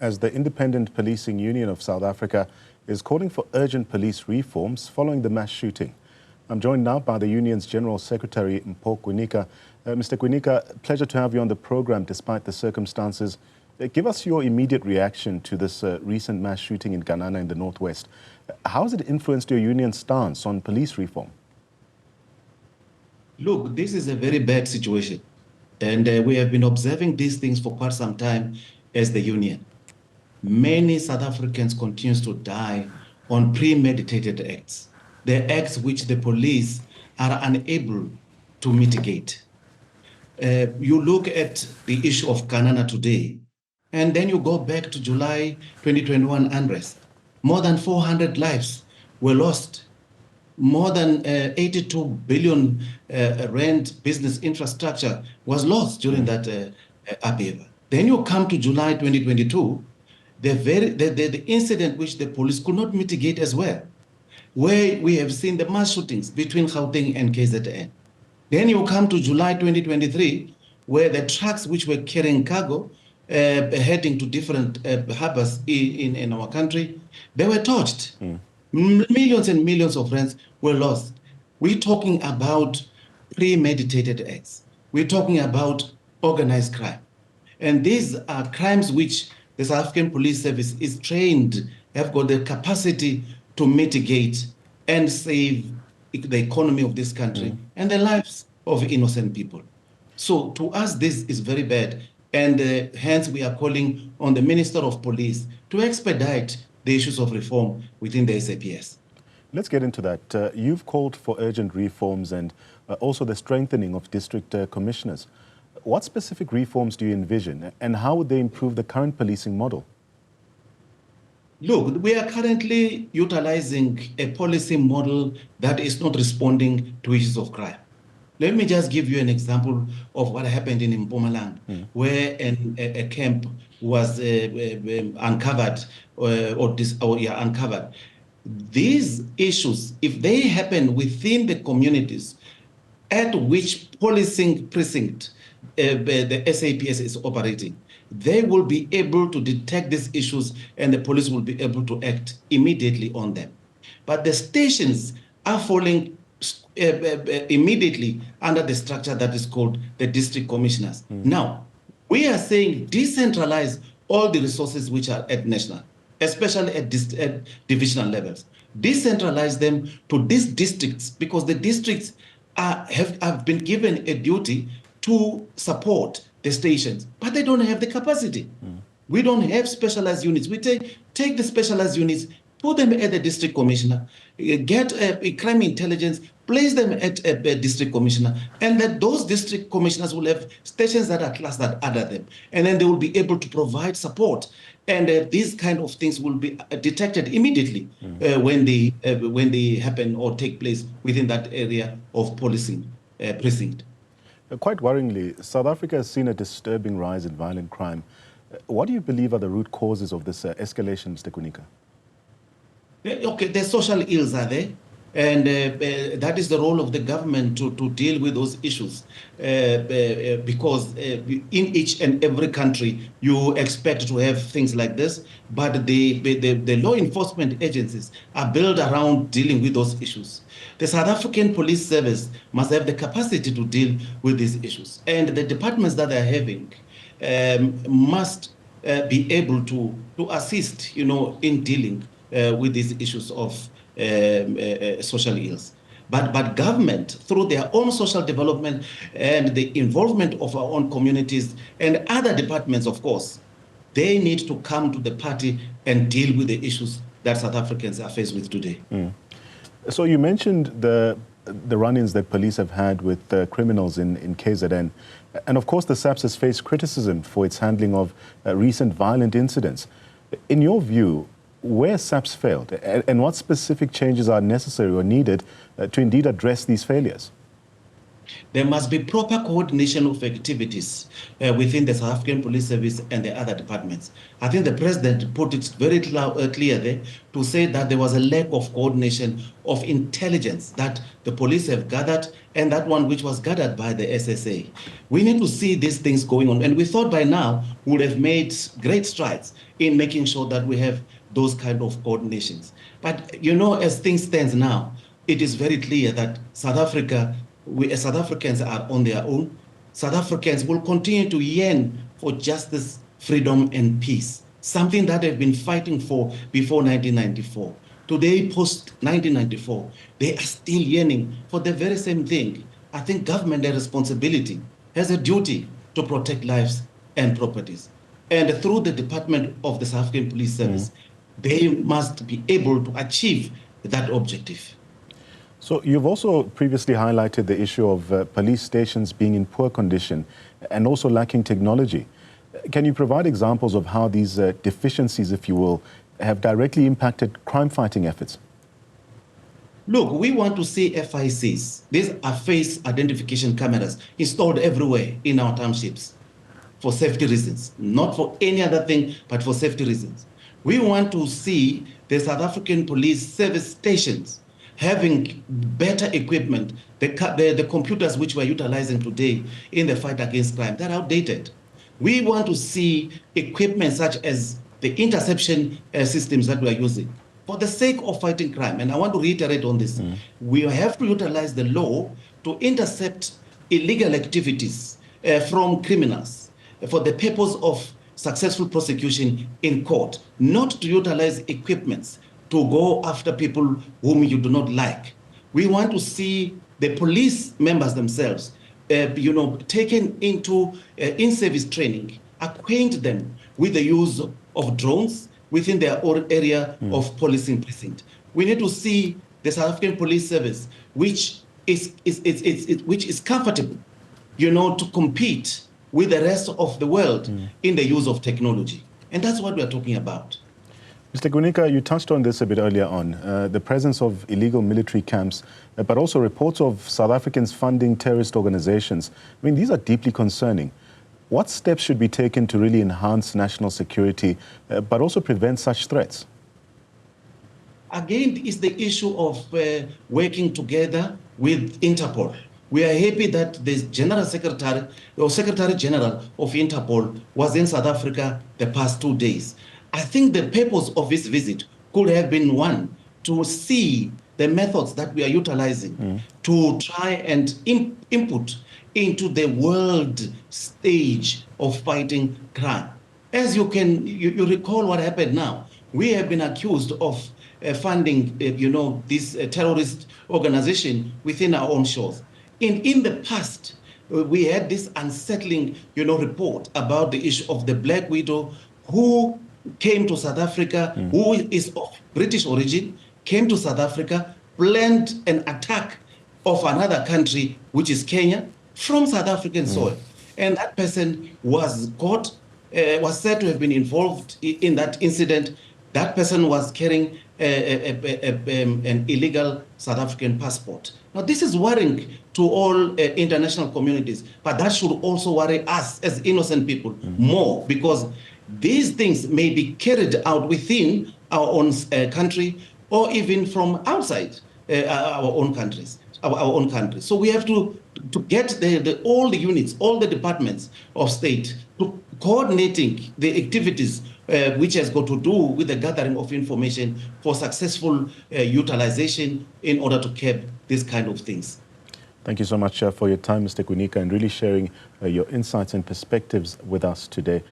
as the Independent Policing Union of South Africa is calling for urgent police reforms following the mass shooting. I'm joined now by the union's General Secretary, Mpho Kwinika. Mr. Kwinika, pleasure to have you on the program despite the circumstances. Give us your immediate reaction to this recent mass shooting in Ganana in the Northwest. How has it influenced your union's stance on police reform? Look, this is a very bad situation. And we have been observing these things for quite some time as the union. Many South Africans continue to die on premeditated acts, the acts which the police are unable to mitigate. You look at the issue of Ganana today, and then you go back to July 2021 unrest. More than 400 lives were lost. More than 82 billion rand business infrastructure was lost during that upheaval. Then you come to July 2022, the incident which the police could not mitigate as well, where we have seen the mass shootings between Gauteng and KZN. Then you come to July 2023, where the trucks which were carrying cargo heading to different harbors in our country, they were torched. Millions and millions of rands were lost. We're talking about premeditated acts. We're talking about organized crime. And these are crimes which the South African Police Service is trained, have got the capacity to mitigate and save the economy of this country and the lives of innocent people. So to us, this is very bad. And hence we are calling on the Minister of Police to expedite the issues of reform within the SAPS. Let's get into that. You've called for urgent reforms and also the strengthening of district commissioners. What specific reforms do you envision and how would they improve the current policing model? Look, we are currently utilizing a policy model that is not responding to issues of crime. Let me just give you an example of what happened in Mpumalanga, where a camp was uncovered uncovered. These issues, if they happen within the communities at which policing precinct the SAPS is operating, they will be able to detect these issues and the police will be able to act immediately on them. But the stations are falling immediately under the structure that is called the district commissioners. Now, we are saying decentralize all the resources which are at national, especially at divisional levels. Decentralize them to these districts because the districts have been given a duty to support the stations, but they don't have the capacity. We don't have specialized units. We take the specialized units, put them at the district commissioner, get a crime intelligence, place them at a district commissioner, and that those district commissioners will have stations that are clustered under them. And then they will be able to provide support. And these kind of things will be detected immediately when they happen or take place within that area of policing precinct. Quite worryingly, South Africa has seen a disturbing rise in violent crime. What do you believe are the root causes of this escalation, Mr. Kwinika? Okay, the social ills are there, and that is the role of the government to deal with those issues because in each and every country you expect to have things like this, but the law enforcement agencies are built around dealing with those issues. The South African Police Service must have the capacity to deal with these issues, and the departments that they're having must be able to assist, in dealing with these issues of social ills. But government, through their own social development and the involvement of our own communities and other departments, of course, they need to come to the party and deal with the issues that South Africans are faced with today. So you mentioned the run-ins that police have had with criminals in KZN. And of course, the SAPS has faced criticism for its handling of recent violent incidents. In your view, where SAPS failed and what specific changes are necessary or needed to indeed address these failures? There must be proper coordination of activities within the South African Police Service and the other departments. I think the President put it very clear there to say that there was a lack of coordination of intelligence that the police have gathered and that one which was gathered by the SSA. We need to see these things going on. And we thought by now we would have made great strides in making sure that we have those kind of coordinations. But, you know, as things stand now, it is very clear that South Africa, we as South Africans are on their own. South Africans will continue to yearn for justice, freedom, and peace, something that they've been fighting for before 1994. Today, post-1994, they are still yearning for the very same thing. I think government has a responsibility, has a duty to protect lives and properties. And through the Department of the South African Police Service, they must be able to achieve that objective. So you've also previously highlighted the issue of police stations being in poor condition and also lacking technology. Can you provide examples of how these deficiencies, if you will, have directly impacted crime-fighting efforts? Look, we want to see FICs. These are face identification cameras installed everywhere in our townships for safety reasons, not for any other thing, but for safety reasons. We want to see the South African Police Service stations having better equipment. The computers which we're utilizing today in the fight against crime, they're outdated. We want to see equipment such as the interception systems that we are using for the sake of fighting crime. And I want to reiterate on this. We have to utilize the law to intercept illegal activities from criminals for the purpose of successful prosecution in court, not to utilize equipments to go after people whom you do not like. We want to see the police members themselves, taken into in-service training, acquaint them with the use of drones within their own area of policing precinct. We need to see the South African Police Service, which is comfortable, to compete with the rest of the world in the use of technology. And that's what we are talking about. Mr. Kwinika, you touched on this a bit earlier on, the presence of illegal military camps, but also reports of South Africans funding terrorist organizations. I mean, these are deeply concerning. What steps should be taken to really enhance national security, but also prevent such threats? Again, it's the issue of working together with Interpol. We are happy that the General Secretary or Secretary General of Interpol was in South Africa the past 2 days. I think the purpose of his visit could have been one, to see the methods that we are utilizing to try and input into the world stage of fighting crime. As you recall what happened now, we have been accused of funding, this terrorist organization within our own shores. In the past, we had this unsettling, report about the issue of the Black Widow who came to South Africa, who is of British origin, came to South Africa, planned an attack of another country, which is Kenya, from South African soil. And that person was caught, was said to have been involved in that incident. That person was carrying an illegal South African passport. Now, this is worrying to all international communities, but that should also worry us as innocent people more, because these things may be carried out within our own country or even from outside our own countries. So we have to get all the units, all the departments of state to coordinating the activities which has got to do with the gathering of information for successful utilization in order to curb these kind of things. Thank you so much for your time, Mr. Kwinika, and really sharing your insights and perspectives with us today.